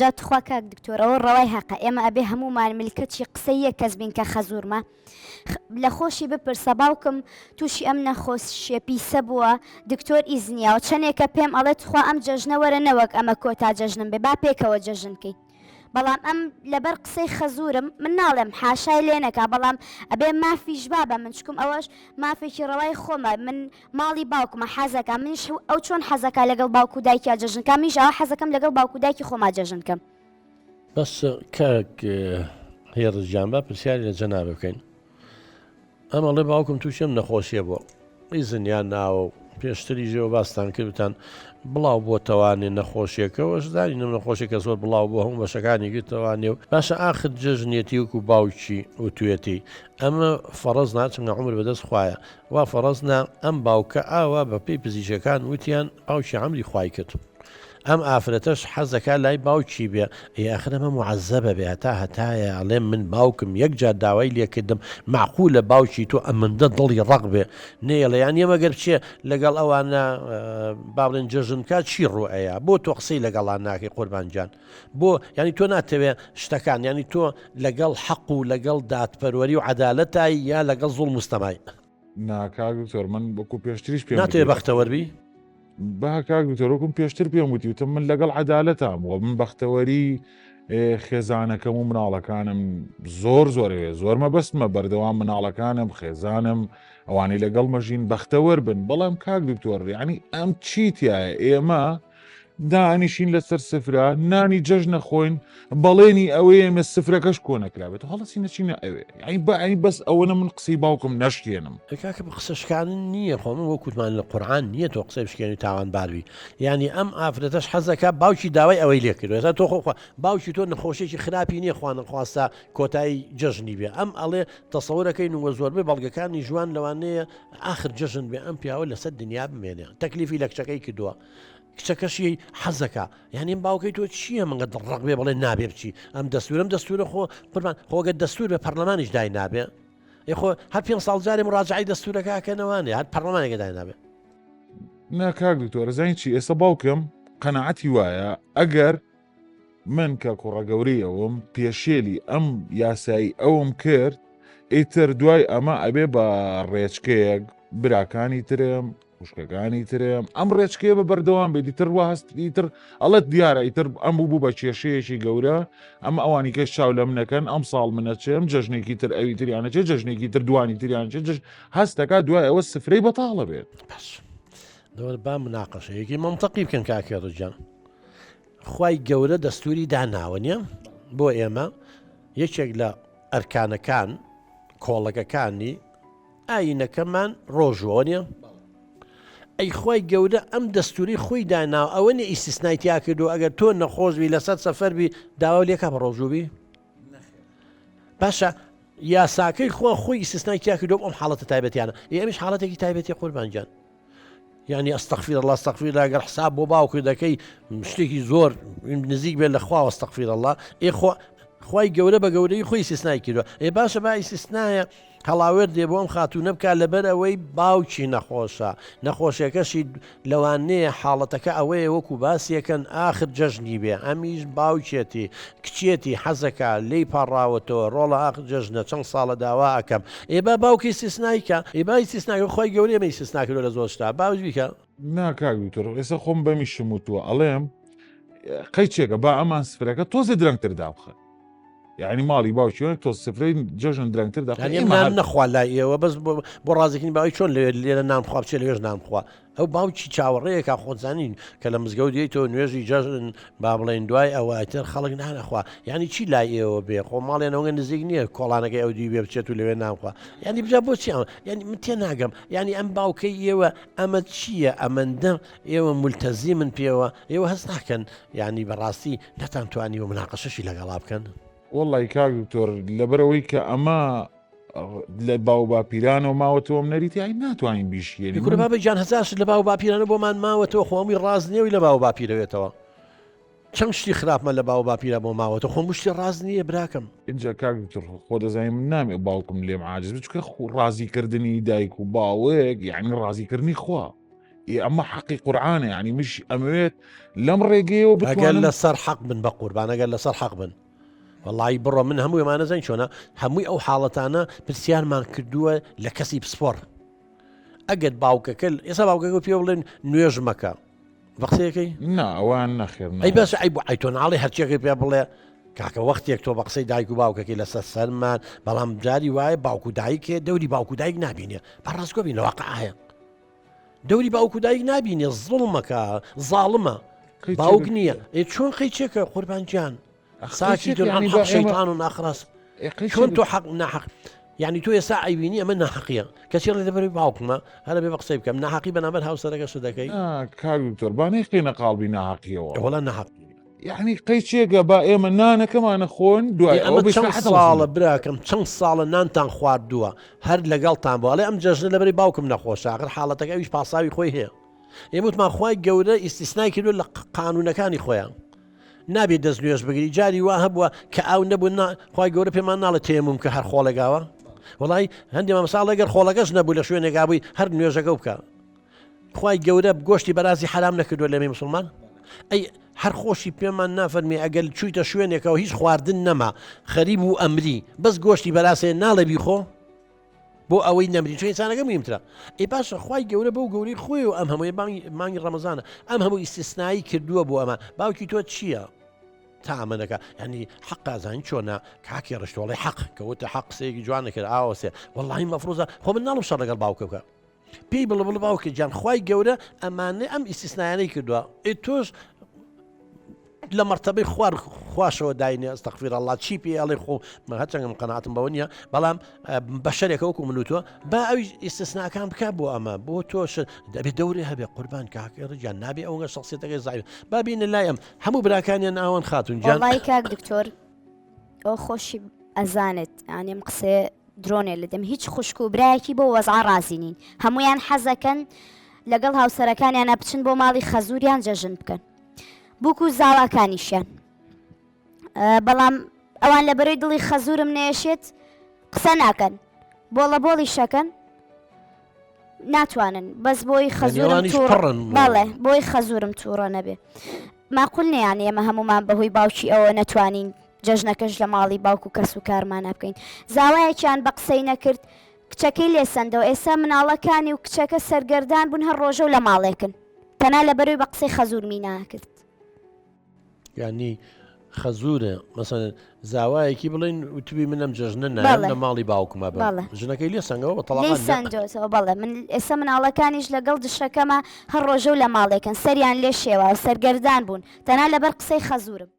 جا تخوا کاک دکتۆرەوە ڕەوای حەقە ئێمە ئەبێ هەمومان ملکەتی قسەیە کەس بین کە خەزوورمە لە خۆشی بپرسە باوکم تووشی ئەم نەخۆشیە پیسە بووە دکتۆر ئیزنیاوە چەندێکە پێم ئەڵێت خوا ئەم جەژنە وەرە نەوەک ئەمە کۆتا جەژنم بێ با پێکەوە جەژنکەی بەڵام ئەم لەبەر قسەی خەزورم من ناڵێم حاشای لێ نەکا بەڵام ئەبێ مافیش بابە من چکم ئەوەش مافێکی ڕەوای خۆمە من ماڵی باوکمە حەزەکە منیش ئەو چۆن حەزەکە لەگەڵ باوکو دایکیا جەژنکە میش ئەوە حەزەکەم لەگەڵ باوکو دایکی خۆما جەژنکەم بەس کاک هێڕزجان با پرسیاری لە جەنابە بکەین ئەمەڵێ باوکم تووشم نەخۆشیە بووە ئیزنیان ناوە پێشتری ژێوە باستان کردتان بڵاو بۆ تەوانێ نەخۆشیەکەەوەش دانینم نەخۆشیەکە زۆر بڵاو بۆ هەموو بەشەکانی گرتەوانێ و باشە ئاخر جەژنێتی وەکو باوکی و توێتی ئەمە فەڕەز ناچنە عمر بەدەست خوایە وا فەڕەزنا ئەم باوکە ئاوا بە پێی پزیشەکان وتیان باوکی عەمری خوای کرد ئەم ئافرەتەش حەزەکە لای باوکی بێ ئاخرەمە معەزەبە بێ هەتایە ئەڵێم من باوکم یەکجار داوای لێکردم معقولە باوکی تۆ ئەمەندە دڵی ڕق بێ نێڵەیان ئێمەگەر بچێ لەگەڵ ئەوانە با بڵێن جەژنکە چی ڕوئەیە بۆ تۆ قسەی لەگەڵان ناکەی قوربانجان بۆ ینی تۆ ناتەوێ شتەکان ینی تۆ لەگەڵ حەق و لەگەڵ دادپەروەری و عەدالەتایی یا لەگەڵ زوڵ مستەمای ناکاک دکتۆر من وەکو پێشتریش پێ ناتوێ بەختەوەربی با کاک دکتۆرۆکم پێشتر پێم وتی وتم من لەگەڵ عەدالەتام وە من بەختەوەری خێزانەکەم و مناڵەکانم زۆرێ زۆر مەبەستمە بەردەوام مناڵەکانم خێزانم ئەوانەی لەگەڵ مەژین بەختەوەر بن بەڵام کاک دکتۆر یعنی ئەم چیتیایە ئێمە دانیشین لەسەر سفرە نانی جەژنە خۆین بەڵێنی ئەوەی ئێمە سفرەکەش کۆ نەکرابێت هەڵەسی نەچینە ئەوێ ئەی بەس ئەوەنە من قسەی باوکم نەشکێنم کاکە بە قسەشکانن نییە خۆ من وەکوتمان لە قورعان نییە تۆ قسەی بشکێنی تاوان باروی ینی ئەم ئافرەتەش حەزەکە باوکی داوای ئەوەی لێ کردو ێستا تۆ خۆخوا باوکی تۆ نەخۆشیێکی خراپی نییە خوانە خواستە کۆتایی جەژنی بێ ئەم ئەڵێ تەسەورەکەی وە زۆربەی بەڵگەکانی جوان لەوانەیە آخر جەژن بێ ئەم پیاوە لەسەر دنیا بمێنێ تەکلیفی لە کچەکەی کردووە کچەکەشی حەزەکە یعنی باوکەی تۆ چییە منگە ڕق بێ بڵێ نابێ بچی ئەم دەستورە خۆ قوربان خۆگە دەستور بە پەرلەمانیش دای نابێ خۆ هەر 5 ساڵ جارێ مراجعی دەستورەکەکەنەوانێ هەر پەرلەمانێکە دای نابێ ناکاک دکتۆر زین چی ئێستا باوکم قەنەعەتی وایە ئەگەر من کە کوڕەگەورەی ئەوم پێشێلی ئەم یاسایی ئەوم کرد ئیتر دوای ئەمە ئەبێ بە ڕێچکەیەک براکانی ترم خوشکەکانی ترم ئەم ڕێچکەیە بە بەردەوام بێت دیتر وهست دیتر ئەڵەت دیارە ئیتر ئەم بوو بە کێشەیەکی گەورە ئەم ئەوانی کەس چاو لەم نەکەن ئەم ساڵ منەچێم جەژنێکی تر ئەوی تریانەچێ جەژنێکی تر دوانی تریانچێ هەستەکە دوای ئەوە سفرەی بەتاڵە بێت دەوە با مناقەشەیەکی منطقی بکەن کاکێ ڕجان خوای گەورە دەستوری داناوە نیە بۆ ئێمە یەکێک لە ئەرکانەکان کۆڵەکەکانی ئاینەکەمان ڕۆژوە نیە ئەی خی گەورە ئەم دەستوری خۆی داناوە ئەوە نە ئیسیسنایتیا کردو ئەگەر تۆ نەخۆشبی لەسەر سەفەربی داوا لێکە بە ڕۆژوبی باشە یاساکەی خۆی ئیسیسنایتیا کردو ئەم حاڵەتە تایبەتیانە ئێمەش حاڵەتێکی تایبەتی قوربانجان یعنی ئەستەغفیر الله ئەستەغفیر الله ئەگەر حساب بۆ باوکە دەکەی شتێکی زۆر نزیک بێت لە خوا ئەستەغفیر الله خی گەورە بە گەورەی خۆی ئیسیسنای کردووە باشە با ئیسیسنایە هەڵاوێر دێ بۆم خاتوونە بکە لەبەر ئەوەی باوکی نەخۆشە نەخۆشیەکەشی لەوانەیە حاڵەتەکە ئەوەیە وەکو باسیەکەن آخر جەژنی بێ ئەمیش باوکێتی کچێتی حەزەکە لی پاڕاوەتەوە ڕۆڵە آخر جەژنە چەند ساڵە داوا ئەەکەم ئێبا باوکی سیسنایکە ئێبای سیسناکە خۆی گەورەمەی سیسناکردۆ لە زۆر شتا باوج بیکە ناکاک دوتۆر ئێستا خۆم بەمی شموتووە ئەڵێم قەیچێکە با ئەمان سفرەکە تۆزی درەنگتر دابخە یعنی ماڵی باوکیۆنێک تۆ سفرەی جەژن درەنگتر نەخوا لای ئێوە بەس بۆ ڕازێکنی باوی چۆن لێرە نانخوا بچێت لێژ نانخوا ئەو باوکی چاوەڕێیەکە خۆزانین کە لە مزگەوت تۆ نوێژی جەژن با بڵێن دوای ئەوەتر خەڵک نانەخوا ینی چی لای ئێوە بێ خۆ ماڵێنەوە نزیک نییە کۆڵانەکەی ئەو دی بێ بچێت و لەوێ نانخوا ینی بجا بۆچی ینی من تێ ناگەم ینی ئەم باوکەی ئێوە ئەمە چییە ئەمەندە ئێوە مولتەزی من پێوە ئێوە هەست ناکەن ینی بەڕاستی نەتانتوانی و مناقەشەشی لەگەڵا بکەن وڵی کاک دکتۆر لەبەرەوەی کە ئەمە لە باو باپیرانەوە ماوەتەوەم نەریتی ئای ناتوانین بیشێنی کورە بابە جان هەزارش لە باو باپیرانە بۆمان ماوەتەوە خۆمی ڕاز نییەوەی لە باو باپیرەوێتەوە چەند شتی خراپمە لە باو باپیرە بۆ ماوەتە خۆم شتی ڕاز نییە براکەم اینجا کاک دکتۆر خۆ دەزانین من نامێ باوکم لێم عاجز بچکە ڕازیکردنی دایک و باوەیەک یعنی ڕازیکردنی خوا ئەمە حەقی قورعانە ینی مش ئەمەوێت لەم ڕێگەیەوە ئەگەر بتوانم لەسەر حەق بن بە قوربان ئەگەر لەسەر حەق بن وەڵی بڕۆ من هەموو ئەمانە زەین چۆنە هەمووی ئەو حاڵەتانە پرسیارمان کردووە لە کەسی پسپۆر ئەگەر باوکەکە ئێستا باوکەکە پێ بڵێن نوێژ مەکە بە قسەیەکەی نا ئەوان نەخێر ئەی بەس ئەی بۆ ئەیتۆناڵی هەرچێکی پێ بڵێ کاکە وەختێک تۆ بە قسەی دایک و باوکەکەی لەسەر سەرمان بەڵام جاری وایە باوکو دایکێ دەوری باوکو دایک نبینێ بەڕاستگۆ بینەوەقعە دەوری باوکو دایک نبینێ زڵمەکە زاڵمە باوک نییە ئێ چۆن قەیچێکە قوربانجان ساکی دڵان حەق شەیطان و ناخراس چۆن تۆ حەق ناحەق یعنی تۆ ئێستا ئەیبینی ئەمە ناحەقیە کەسی ڕێ دەبەری باوکمە هەرە بێ بە قسەی بکەم ناحەقی بەنامبەر هاوسەرەکە شو دەکەی کاک دکتۆر بانەی قینە قاڵبی ناحەقیەوە وەڵا ناحەق یعنی قەیچێکە با ئێمە نانەکەمانە خۆن دوای ئەمە چەند ساڵە براکەم چەند ساڵە نانتان خواردووە هەر لەگەڵتان بۆ ئەڵێ ئەم جەژنە لەبەری باوکم نەخۆشە ئاخر حاڵەتەکە ئەویش پاساوی خۆی هەیە ئێمە وتمان خوای گەورە ئیسیسنای کردو لە قانونەکانی خۆیان نابێت دەست نوێژ بگری جاری وا هەبووە کە ئاو نەبوو خوای گەورە پێمان ناڵە تێمم کە هەر خۆڵێگاوە وڵی هەندێک مەساڵ ئەگەر خۆڵەکەش نەبوو لە شوێنێکا بووی هەر نوێژەکە بکە خوای گەورە گۆشتی بەرازی حرام نەکردووە لەمێ مسلمان ئەی هەر خۆشی پێمان نافەرمی ئەگەر چوویتە شوێنێکەوە هیچ خواردن نەما خەریب و ئەمری بەس گۆشتی بەراسێ ناڵێ بیخۆ بۆ ئەوەی نەمری چۆن ئینسانەکە مهمترە ئەی باشە خوای گەورە بەو گەوری خۆی و ئەم هەمووی مانگی ڕەمەزانە ئەم هەموو ئیسtisnایی کردووە بۆ ئەمە باوکی تۆ چییە تا ئەمەەکە ینی حەقازان چۆنا کاکی ڕشتوڵی حەق کەوتە حەق قسەیەکی جوان نەکرد ئاوەسێ وەڵی مەفروزە خۆ من ناڵم شەڕ لەگەڵ باوکە بکە پێی بڵ باوکە جان خوای گەورە ئەمانە ئەم ئیسtisnایانەی کردووە ئەی تۆش لە مرتبەی خواشەوە داینێ ئەستەغفیر الله چی پێ ئەڵێ خۆ هەرچەندم قەناعەتم بەوە نییە بەڵام بە شەرێکە وەکو منوتوە با ئەوی ئیسtisnaکان بکە بۆ ئەمە بۆ تۆش دەبێت دەورێ هەبێ قوربان کاکە ڕجان نابێ ئەوە شخصیتەکەی زای بابینە لای ئەم هەموو براکانیان ئاوان خاتون جان وڵی کاک دکتۆر ئەو خۆشی ئەزانێت ئەم قسێ درۆنێ لەدەم هیچ خوشک و برایەکی بۆ وەزع ڕازینین هەمویان حەزەکەن لەگەڵ هاوسەرەکانیان بچن بۆ ماڵی خەزوریان جەژن بکەن بووکو زاواکانیشیان بەڵام ئەوان لە بەرەوەی دڵی خەزورم نێشێت قسە ناکەن بۆڵە بۆڵی شەکەن ناتوانن بەس بۆی خەزورم بەڵێ بۆی خەزورم تووڕە نەبێ ماقول نیان ئێمە هەمومان بەهۆی باوکی ئەوە نەتوانین جەژنەکەش لە ماڵی باوک و کەس و کارمان بکەین زاوایەکیان بە قسەی نەکرد کچەکەی لێسەندەوە ئێستا مناڵەکانی و کچەکە سەرگەردان بوون هەر ڕۆژە و لە ماڵێکن تەنا لە بەرەوەی بە قسەی خەزورمی ناکرد ینی خەزورە مەسەن زاوایەکی بڵین وتبی منم جەژنە نایە لە ماڵی باوکمە بە ژنەکەی لێ سنگەوە بە تەڵاقەوە بەڵێ من ئێستا مناڵەکانیش لەگەڵ دشەکەمە هەر ڕۆژە و لە ماڵێکن سەریان لێ شێوە سەرگەردان بوون تەنا لەبەر قسەی خەزورم